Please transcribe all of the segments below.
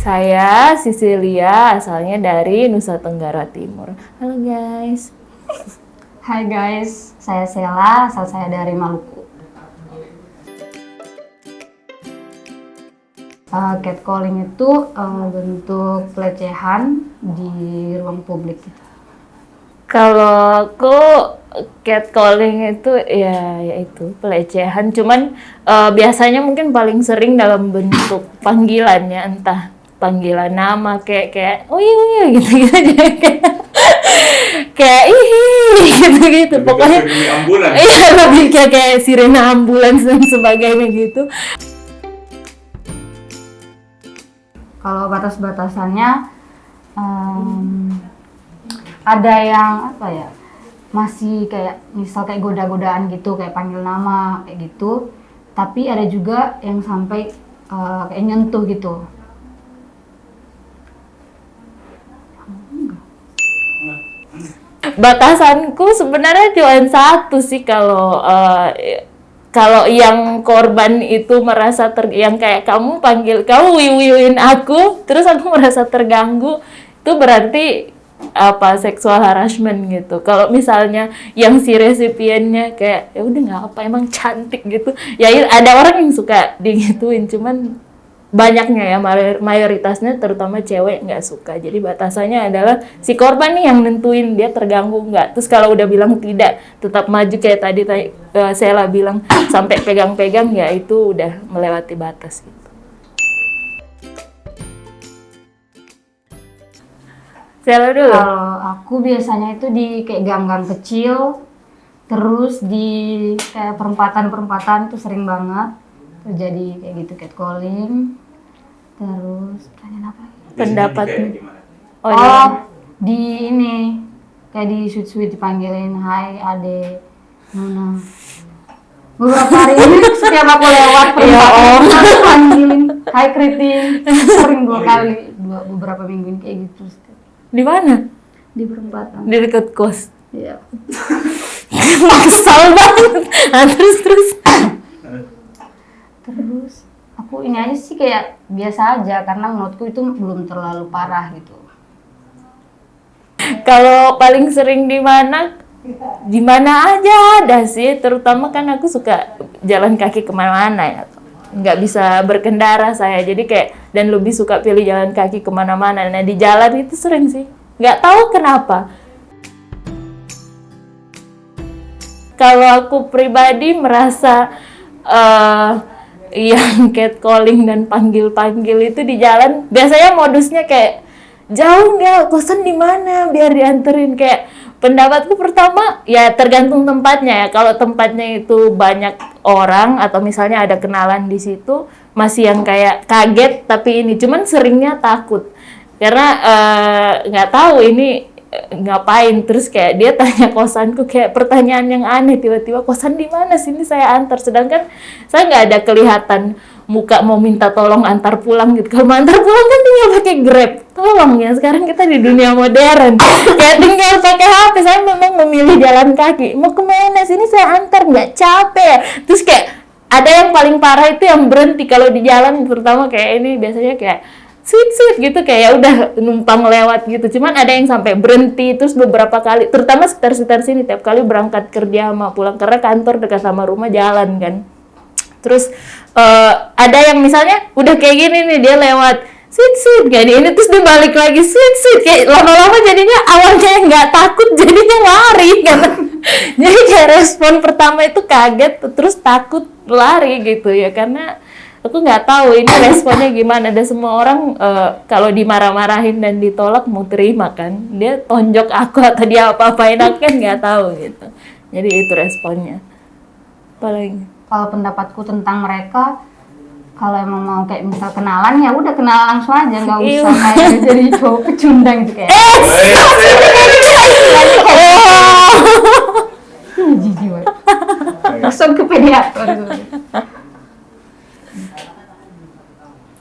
Saya Sisilia, asalnya dari Nusa Tenggara Timur. Halo guys. Hai guys, saya Sela, asal saya dari Maluku. Catcalling itu bentuk pelecehan di ruang publik. Kalau aku catcalling itu ya itu pelecehan, cuman biasanya mungkin paling sering dalam bentuk panggilannya, entah panggilan nama kayak uy gitu kayak gitu pokoknya iya lebih kayak sirene ambulans dan sebagainya gitu. Kalau batas-batasannya ada yang apa ya, masih kayak misal kayak goda-godaan gitu, kayak panggil nama kayak gitu, tapi ada juga yang sampai kayak nyentuh gitu. Batasanku sebenarnya cuma satu sih, kalau yang korban itu merasa yang kayak kamu wiwin aku, terus aku merasa terganggu, itu berarti apa, seksual harassment gitu. Kalau misalnya yang si resipiennya kayak ya udah nggak apa, emang cantik gitu, ya ada orang yang suka digituin, cuman banyaknya ya, mayoritasnya terutama cewek nggak suka. Jadi batasannya adalah si korban nih yang nentuin dia terganggu nggak. Terus kalau udah bilang tidak, tetap maju kayak tadi Sela bilang sampai pegang-pegang, ya itu udah melewati batas gitu. Sela dulu. Kalau aku biasanya itu di kayak gang-gang kecil, terus di kayak perempatan-perempatan itu sering banget terjadi kayak gitu, catcalling. Terus pertanyaan apa? Pendapatmu? Di ini kayak di sweet dipanggilin hai ade Nuna. Beberapa hari ini setiap aku lewat perempatan aku panggilin hai Kritin, sering beberapa minggu ini kayak gitu. Di mana? Di perempatan. Di dekat kos. Iya. Kesal banget. Nah, Terus aku ini aja sih kayak biasa aja, karena menurutku itu belum terlalu parah gitu. Kalau paling sering di mana aja ada sih, terutama kan aku suka jalan kaki kemana-mana ya, nggak bisa berkendara saya, jadi kayak dan lebih suka pilih jalan kaki kemana-mana. Nah di jalan itu sering sih, nggak tahu kenapa. Kalau aku pribadi merasa yang catcalling dan panggil-panggil itu di jalan, biasanya modusnya kayak jauh nggak, kosan di mana biar dianterin. Kayak pendapatku pertama ya tergantung tempatnya ya. Kalau tempatnya itu banyak orang atau misalnya ada kenalan di situ, masih yang kayak kaget, tapi ini cuman seringnya takut karena nggak tahu ini ngapain, terus kayak dia tanya kosanku, kayak pertanyaan yang aneh, tiba-tiba kosan di mana, sini saya antar, sedangkan saya nggak ada kelihatan muka mau minta tolong antar pulang gitu. Kalau antar pulang kan tinggal pakai Grab, tolong ya, sekarang kita di dunia modern kayak tinggal pakai HP. Saya memang memilih jalan kaki, mau kemana, sini saya antar, nggak capek. Terus kayak ada yang paling parah itu yang berhenti kalau di jalan, terutama kayak ini biasanya kayak sweet gitu, kayak ya udah numpang lewat gitu. Cuman ada yang sampai berhenti terus beberapa kali, terutama sekitar sini, tiap kali berangkat kerja sama pulang, karena kantor dekat sama rumah jalan kan. Terus ada yang misalnya udah kayak gini nih, dia lewat sweet kayak ini, terus dia balik lagi sweet, kayak lama-lama jadinya awalnya nggak takut, jadinya lari kan. Jadi kayak respon pertama itu kaget, terus takut, lari gitu ya, karena aku nggak tahu ini responnya gimana. Dan semua orang kalau dimarah-marahin dan ditolak mau terima kan, dia tonjok aku atau dia apa-apain aku kan nggak tahu gitu. Jadi itu responnya. Paling Kalau pendapatku tentang mereka, kalau emang mau kayak misal kenalan, ya udah kenalan langsung aja, nggak usah kayak jadi cowok pecundang gitu kayak. Jijik banget. Langsung ke pediater.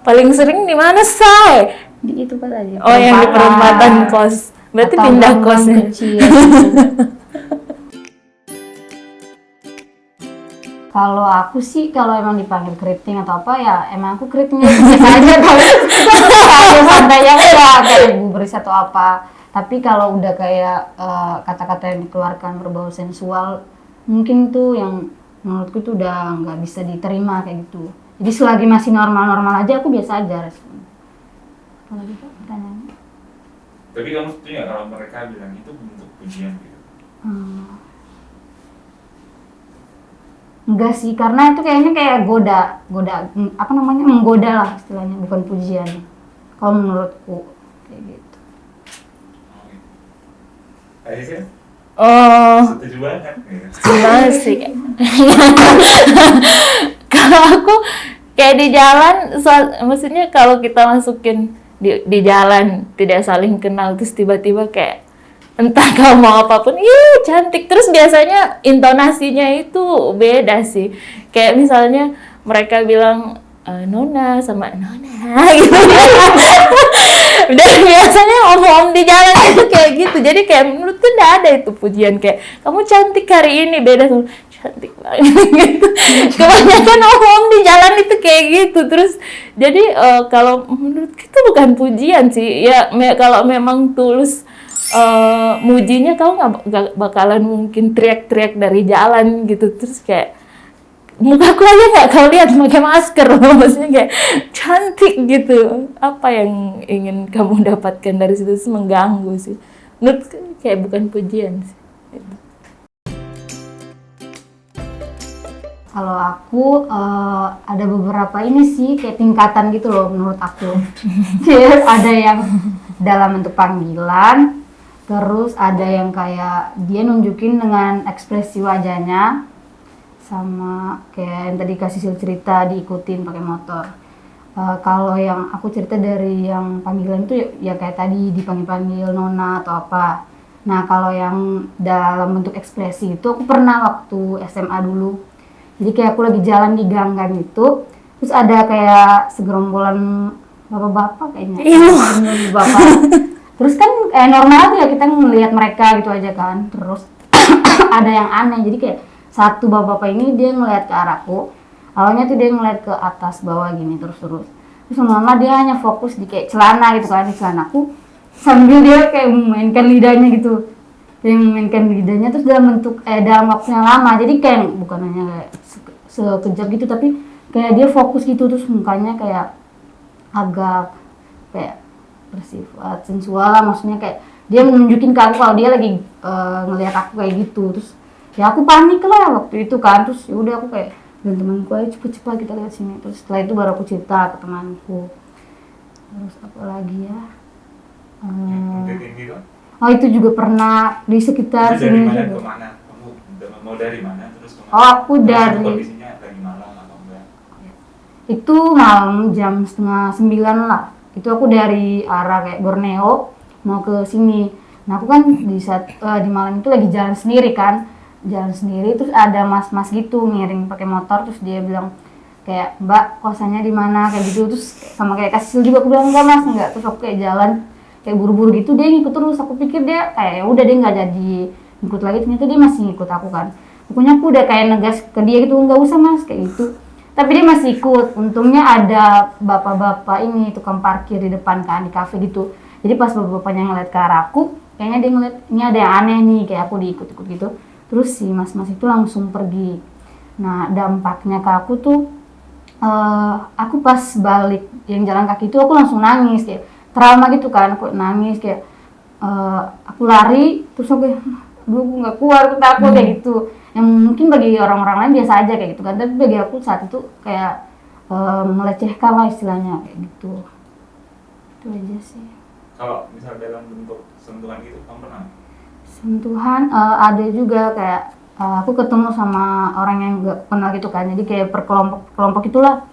paling sering di mana, Say? Di itu kan tadi. Oh, yang di perempatan kos. Berarti atau pindah gang-gang kosnya. kecil gitu. Kalau aku sih kalau emang dipanggil keriting atau apa ya emang aku keritingnya biasa aja kalau aja santai ya udah kayak gubris atau apa. Tapi kalau udah kayak kata-kata yang dikeluarkan berbau sensual mungkin tuh yang menurutku tuh udah nggak bisa diterima kayak gitu. Jadi selagi masih normal-normal aja aku biasa aja respon. Kalau gitu pertanyaannya. Tapi kamu setuju nggak kalau mereka bilang itu bentuk pujian gitu? Enggak sih, karena itu kayaknya kayak apa namanya, menggoda lah istilahnya, bukan pujian. Kalau menurutku kayak gitu. Aisyah Oh, setuju banget gitu. gimana sih? Kalau aku kayak di jalan, maksudnya kalau kita masukin di jalan tidak saling kenal terus tiba-tiba kayak entah kau mau apapun, ih cantik. Terus biasanya intonasinya itu beda sih. Kayak misalnya mereka bilang Nona sama Nona gitu. Dan biasanya om-om di jalan itu kayak gitu. Jadi kayak menurut tuh nggak ada itu pujian kayak kamu cantik hari ini, beda sama cantik banget gitu. Kebanyakan om-om di jalan itu kayak gitu. Terus jadi kalau menurut kita bukan pujian sih. Ya kalau memang tulus mujinya, kau nggak bakalan mungkin teriak-teriak dari jalan gitu. Terus kayak mukaku aja nggak kau lihat pakai masker, maksudnya kayak cantik gitu. Apa yang ingin kamu dapatkan dari situ? Terus mengganggu sih. Menurut kayak bukan pujian sih. Kalau aku ada beberapa ini sih kayak tingkatan gitu loh menurut aku. Jadi ada yang dalam bentuk panggilan, terus ada yang kayak dia nunjukin dengan ekspresi wajahnya, sama kayak yang tadi kasih cerita diikutin pakai motor. Kalau yang aku cerita dari yang panggilan itu ya kayak tadi dipanggil-panggil Nona atau apa. Nah kalau yang dalam bentuk ekspresi itu aku pernah waktu SMA dulu. Jadi kayak aku lagi jalan di gang itu, terus ada kayak segerombolan bapak-bapak kayaknya. Bapak. Terus kan normal aja kita ngelihat mereka gitu aja kan. Terus ada yang aneh, jadi kayak satu bapak-bapak ini dia ngelihat ke arahku. Awalnya tuh dia ngelihat ke atas bawah gini terus. Terus lama-lama dia hanya fokus di kayak celana gitu kan, di celanaku. Sambil dia kayak memainkan lidahnya gitu. Dia memainkan lidahnya terus dalam bentuk dalam waktu yang lama. Jadi kayak bukan hanya kayak sekejap gitu, tapi kayak dia fokus gitu, terus mukanya kayak agak kayak bersifat sensual lah, maksudnya kayak dia menunjukin ke aku kalau dia lagi ngelihat aku kayak gitu. Terus ya aku panik lah waktu itu kan. Terus ya udah aku kayak dan temanku ayo cepet-cepet kita lihat sini. Terus setelah itu baru aku cerita ke temanku. Terus apa lagi ya, oh itu juga pernah di sekitar itu dari sini mana juga. ke mana? Kamu mau dari mana terus kemana? Oh aku dari Kondisinya lagi malam atau enggak? itu malam jam 8:30 lah. Itu aku dari arah kayak Borneo mau ke sini. Nah aku kan di saat di malam itu lagi jalan sendiri kan, jalan sendiri. Terus ada mas-mas gitu ngiring pakai motor. Terus dia bilang kayak Mbak kosannya di mana kayak gitu. Terus sama kayak kasih juga aku bilang enggak mas enggak. Terus aku kayak jalan kayak buru-buru gitu, dia ngikut terus. Aku pikir dia kayak ya udah dia nggak jadi ngikut lagi, ternyata dia masih ngikut aku kan. Pokoknya aku udah kayak negas ke dia gitu, nggak usah mas kayak gitu. Tapi dia masih ikut. Untungnya ada bapak-bapak ini tukang parkir di depan kan, di kafe gitu. Jadi pas bapak-bapaknya ngeliat ke arah aku, kayaknya dia ngeliat ini ada yang aneh nih, kayak aku diikut-ikut gitu. Terus si mas-mas itu langsung pergi. Nah dampaknya ke aku tuh, aku pas balik yang jalan kaki itu aku langsung nangis kayak trauma gitu kan. Aku nangis kayak aku lari terus aku nggak kuat, aku takut kayak gitu. Yang mungkin bagi orang-orang lain biasa aja kayak gitu kan, tapi bagi aku saat itu kayak melecehkan lah istilahnya kayak gitu. Itu aja sih. Kalau misal dalam bentuk sentuhan gitu, kamu pernah? Sentuhan ada juga kayak aku ketemu sama orang yang gak kenal gitu kan, jadi kayak perkelompok itulah.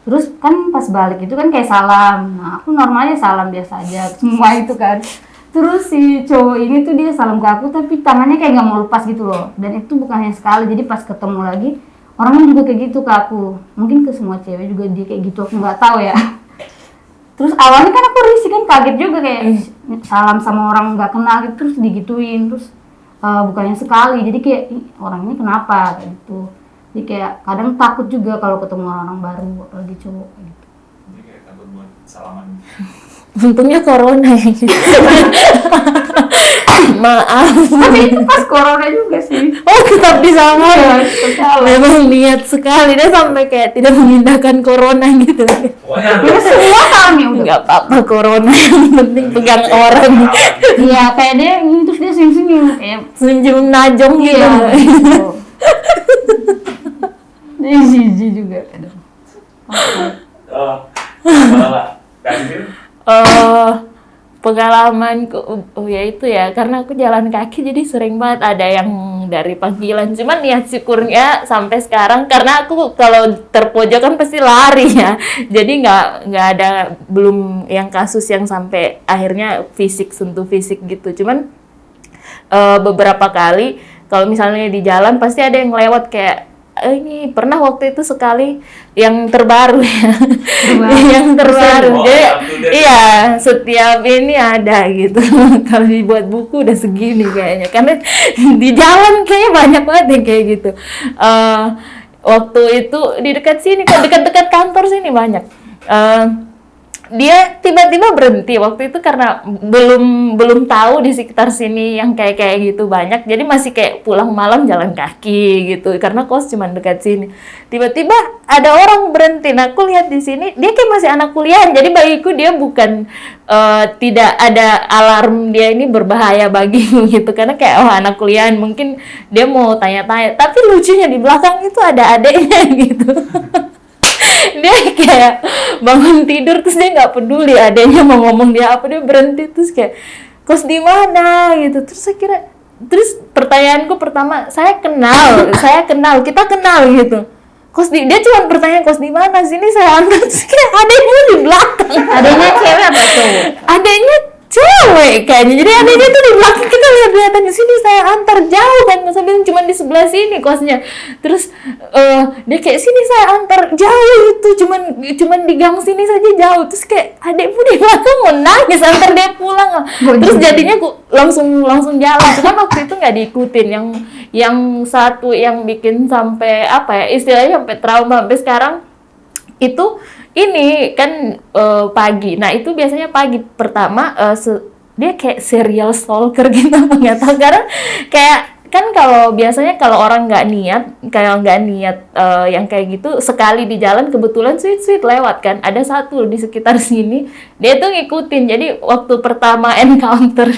Terus kan pas balik itu kan kayak salam. Nah aku normalnya salam biasa aja semua itu kan. Terus si cowok ini tuh dia salam ke aku tapi tangannya kayak nggak mau lepas gitu loh. Dan itu bukan hanya sekali, jadi pas ketemu lagi orangnya juga kayak gitu ke aku. Mungkin ke semua cewek juga dia kayak gitu, aku nggak tahu ya. Terus awalnya kan aku risih kan, kaget juga kayak salam sama orang nggak kenal gitu terus digituin. Terus bukannya sekali, jadi kayak orang ini kenapa kayak gitu. Jadi kayak kadang takut juga kalau ketemu orang-orang baru, apalagi cowok gitu. Jadi kayak takut buat salaman. Untungnya corona ya. Maaf. Tapi itu pas corona juga sih. Oh, tetap bisa Iya, ngomong. Memang niat sekali dia sampai kayak tidak mengindahkan corona gitu. Pokoknya Ya semua tahun ya udah. Nggak apa-apa corona, yang penting pegang orang. Iya kayak dia ini terus dia senyum-senyum kayak Senyum najong gitu. iya. Gitu. Dia jijik juga kadang. malah kantin. Pengalamanku ya itu ya, karena aku jalan kaki jadi sering banget ada yang dari panggilan, cuman niat syukurnya sampai sekarang karena aku kalau terpojok kan pasti lari ya, jadi nggak ada, belum yang kasus yang sampai akhirnya sentuh fisik gitu, cuman beberapa kali kalau misalnya di jalan pasti ada yang lewat kayak ini pernah waktu itu sekali yang terbaru ya. Yang terbaru. Oh, Jadi update. iya, setiap ini ada gitu. Kalau dibuat buku udah segini kayaknya. Karena di jalan kayaknya banyak banget yang kayak gitu. Waktu itu di dekat sini, kan dekat-dekat kantor sini banyak. Dia tiba-tiba berhenti waktu itu karena belum tahu di sekitar sini yang kayak gitu banyak, jadi masih kayak pulang malam jalan kaki gitu karena kos cuma dekat sini. Tiba-tiba ada orang berhenti, nah aku lihat di sini dia kayak masih anak kuliah, jadi bagiku dia bukan tidak ada alarm dia ini berbahaya bagiku gitu, karena kayak anak kuliah mungkin dia mau tanya-tanya, tapi lucunya di belakang itu ada adeknya gitu. Dia kayak bangun tidur terus dia nggak peduli adanya mau ngomong dia apa, dia berhenti terus kayak kos di mana gitu. Terus saya kira, terus pertanyaanku pertama, saya kenal kita kenal gitu, dia cuma bertanya kos di mana, sini saya antar. Terus kayak adanya di belakang. Adanya cewek apa cowok? Adanya cewek kayaknya, jadi adanya tuh di belakang, kita lihat-lihatan, sini saya antar jauh kan, masa bilang cuma di sebelah sini kosnya. Terus dia kayak sini saya antar jauh itu, cuman di gang sini saja jauh. Terus kayak adekku di belakang mau nangis antar dia pulang. Terus jadinya aku langsung jalan, cuman waktu itu nggak diikutin. Yang satu yang bikin sampai apa ya istilahnya sampai trauma sampai sekarang itu ini kan pagi. Nah itu biasanya pagi pertama dia kayak serial stalker gitu, nggak tahu, karena kayak kan kalau biasanya kalau orang nggak niat yang kayak gitu, sekali di jalan kebetulan sweet lewat kan, ada satu di sekitar sini dia tuh ngikutin. Jadi waktu pertama encounter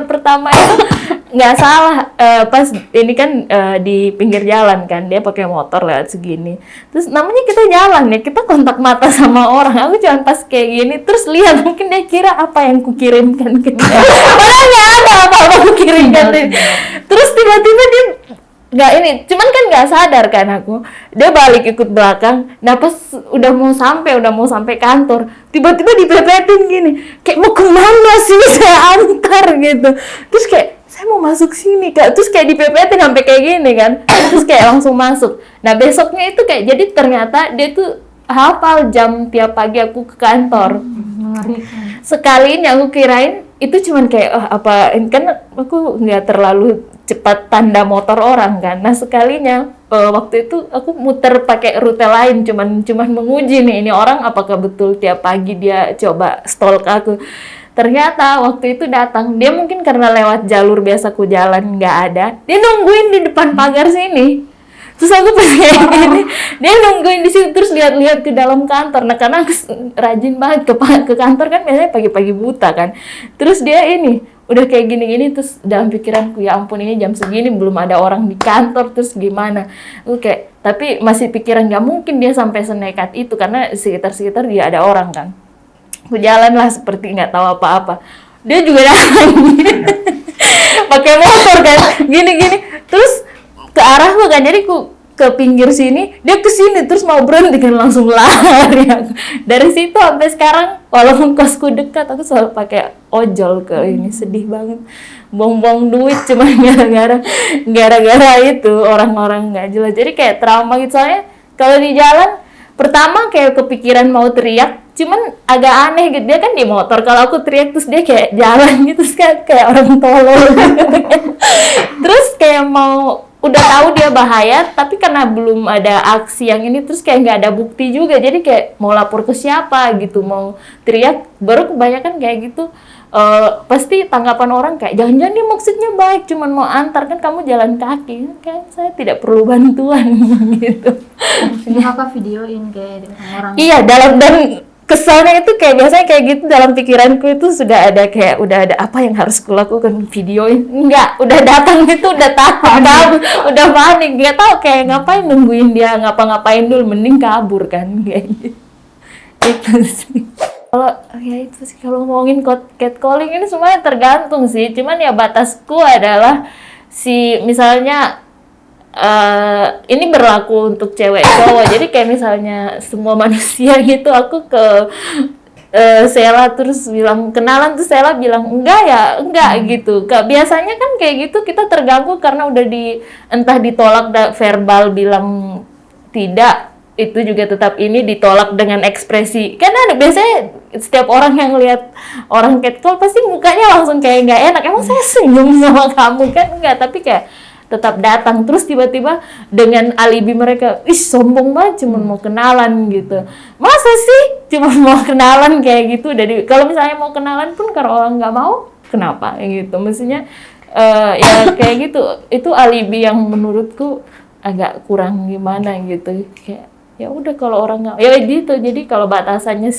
pertama itu nggak salah, pas ini kan di pinggir jalan kan, dia pakai motor lewat segini, terus namanya kita jalan ya, kita kontak mata sama orang, aku cuma pas kayak gini terus lihat, mungkin dia kira apa yang kukirimkan ke dia, padahal nggak ada apa-apa kukirimkan dia. Terus tiba-tiba dia nggak ini, cuman kan nggak sadar kan aku, dia balik ikut belakang. Nah pas udah mau sampai kantor, tiba-tiba dipepetin gini, kayak mau kemana sih, saya antar gitu. Terus kayak saya mau masuk sini kak, terus kayak dipepetin sampai kayak gini kan, terus kayak langsung masuk. Nah besoknya itu kayak jadi ternyata dia tuh hafal jam tiap pagi aku ke kantor. Mengerikan. Sekalinya aku kirain itu cuman kayak apa, kan aku nggak terlalu cepat tanda motor orang kan. Nah sekalinya waktu itu aku muter pakai rute lain, cuman menguji nih ini orang apakah betul tiap pagi dia coba stalk aku. Ternyata waktu itu datang, dia mungkin karena lewat jalur biasa ku jalan nggak ada, dia nungguin di depan pagar sini. Terus aku pas kayak gini, dia nungguin di situ terus lihat-lihat ke dalam kantor. Nah karena aku rajin banget ke kantor kan, biasanya pagi-pagi buta kan. Terus dia ini udah kayak gini-gini, terus dalam pikiranku ya ampun ini jam segini belum ada orang di kantor, terus gimana? Aku kayak, tapi masih pikiran nggak mungkin dia sampai senekat itu karena sekitar dia ada orang kan. Aku jalan lah seperti nggak tahu apa-apa. Dia juga datang pakai motor kan, gini-gini. Terus ke arahku kan, jadi ku ke pinggir sini, dia ke sini terus mau berhenti kan, langsung lari. Dari situ sampai sekarang walaupun kosku dekat, aku selalu pakai ojol ke ini. Sedih banget, buang-buang duit cuma gara-gara itu orang-orang nggak jelas. Jadi kayak trauma gitu. Soalnya kalau di jalan pertama kayak kepikiran mau teriak, cuman agak aneh gitu, dia kan di motor, kalau aku teriak terus dia kayak jalan gitu, kayak orang tolol gitu. Terus kayak mau udah tahu dia bahaya, tapi karena belum ada aksi yang ini, terus kayak nggak ada bukti juga, jadi kayak mau lapor ke siapa gitu, mau teriak, baru kebanyakan kayak gitu. Pasti tanggapan orang kayak jangan-jangan dia maksudnya baik, cuman mau antar, kan kamu jalan kaki, kan saya tidak perlu bantuan gitu. Ini kakak videoin kayak orang. Iya, dan kesannya itu kayak biasanya kayak gitu, dalam pikiranku itu sudah ada kayak udah ada apa yang harus kulakukan, videoin. Enggak, udah datang itu udah takut, udah panik, nggak tahu kayak ngapain, nungguin dia ngapa-ngapain dulu, mending kabur kan kayak gitu. Itu sih. Kalau ya itu sih, kalau ngomongin catcalling ini semuanya tergantung sih. Cuman ya batasku adalah misalnya ini berlaku untuk cewek cowok. Jadi kayak misalnya semua manusia gitu, aku ke Sela terus bilang kenalan, tuh Sela bilang enggak gitu. Biasanya kan kayak gitu kita terganggu karena udah entah ditolak verbal bilang tidak, itu juga tetap ini ditolak dengan ekspresi. Karena biasanya setiap orang yang lihat orang catcall pasti mukanya langsung kayak nggak enak. Emang saya senyum sama kamu kan? Enggak, tapi kayak tetap datang. Terus tiba-tiba dengan alibi mereka, ih sombong banget, cuma mau kenalan gitu. Masa sih cuma mau kenalan kayak gitu? Kalau misalnya mau kenalan pun kalau orang nggak mau, kenapa gitu? Maksudnya ya kayak gitu. Itu alibi yang menurutku agak kurang gimana gitu. Kayak ya udah, kalau orang nggak ya gitu. Jadi kalau batasannya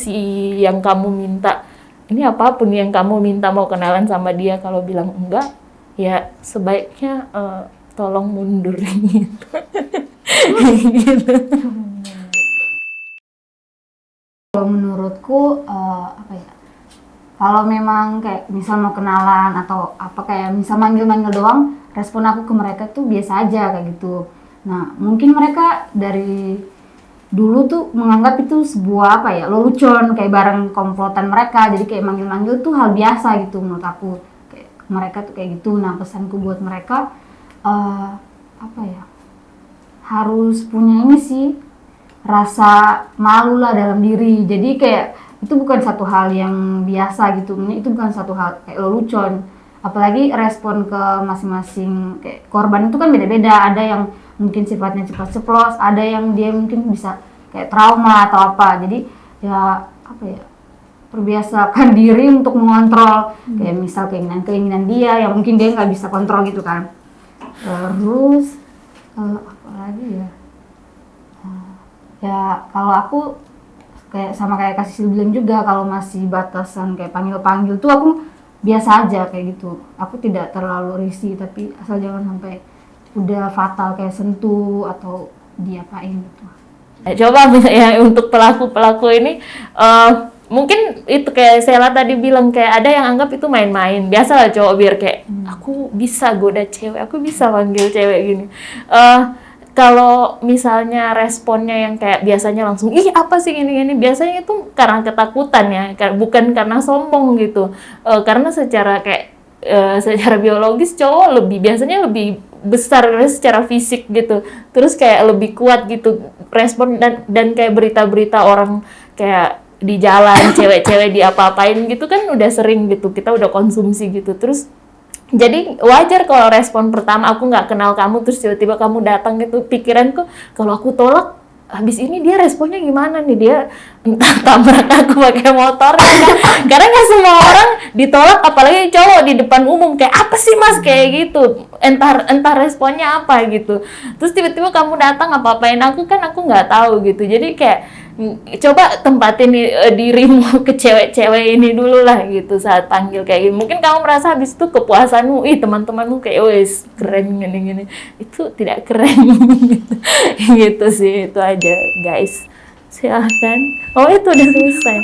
yang kamu minta, ini apapun yang kamu minta mau kenalan sama dia, kalau bilang enggak ya sebaiknya tolong mundur gitu. Gitu. Kalau menurutku apa ya, kalau memang kayak misal mau kenalan atau apa, kayak misal manggil-manggil doang, respon aku ke mereka tuh biasa aja kayak gitu. Nah mungkin mereka dari dulu tuh menganggap itu sebuah apa ya, lelucon, kayak barang komplotan mereka, jadi kayak manggil-manggil tuh hal biasa gitu menurut aku. Kayak mereka tuh kayak gitu. Nah pesanku buat mereka apa ya, harus punya ini sih, rasa malu lah dalam diri. Jadi kayak itu bukan satu hal yang biasa gitu, itu bukan satu hal kayak lelucon. Apalagi respon ke masing-masing kayak korban itu kan beda-beda. Ada yang mungkin sifatnya cepat ceplos, ada yang dia mungkin bisa kayak trauma atau apa. Jadi ya apa ya, perbiasakan diri untuk mengontrol kayak misal keinginan dia yang mungkin dia nggak bisa kontrol gitu kan. Terus apa lagi ya, ya kalau aku kayak sama kayak Kasih bilang juga, kalau masih batasan kayak panggil-panggil tuh aku biasa aja kayak gitu. Aku tidak terlalu risih, tapi asal jangan sampai udah fatal kayak sentuh atau diapain gitu. Coba misalnya untuk pelaku-pelaku ini, mungkin itu kayak Sela tadi bilang, kayak ada yang anggap itu main-main. Biasa lah cowok biar kayak, aku bisa goda cewek, aku bisa panggil cewek gini. Kalau misalnya responnya yang kayak biasanya langsung, ih apa sih ini, biasanya itu karena ketakutan ya, bukan karena sombong gitu. Karena secara biologis cowok biasanya lebih besar secara fisik gitu, terus kayak lebih kuat gitu respon, dan kayak berita-berita orang kayak di jalan cewek-cewek diapa-apain gitu kan udah sering gitu, kita udah konsumsi gitu. Terus jadi wajar kalau respon pertama aku nggak kenal kamu terus tiba-tiba kamu datang gitu, pikiranku kalau aku tolak habis ini dia responnya gimana nih, dia entah tabrak aku pakai motor kan? Karena nggak semua orang ditolak, apalagi cowok di depan umum, kayak apa sih mas kayak gitu, entah responnya apa gitu. Terus tiba-tiba kamu datang apa-apain aku kan, aku nggak tahu gitu. Jadi kayak coba tempatin dirimu ke cewek-cewek ini dulu lah gitu saat panggil kayak gini. Mungkin kamu merasa habis itu kepuasanmu, teman-temanmu kayak wes keren gini-gini, itu tidak keren. Gitu sih, itu aja guys, silahkan. Oh itu udah selesai.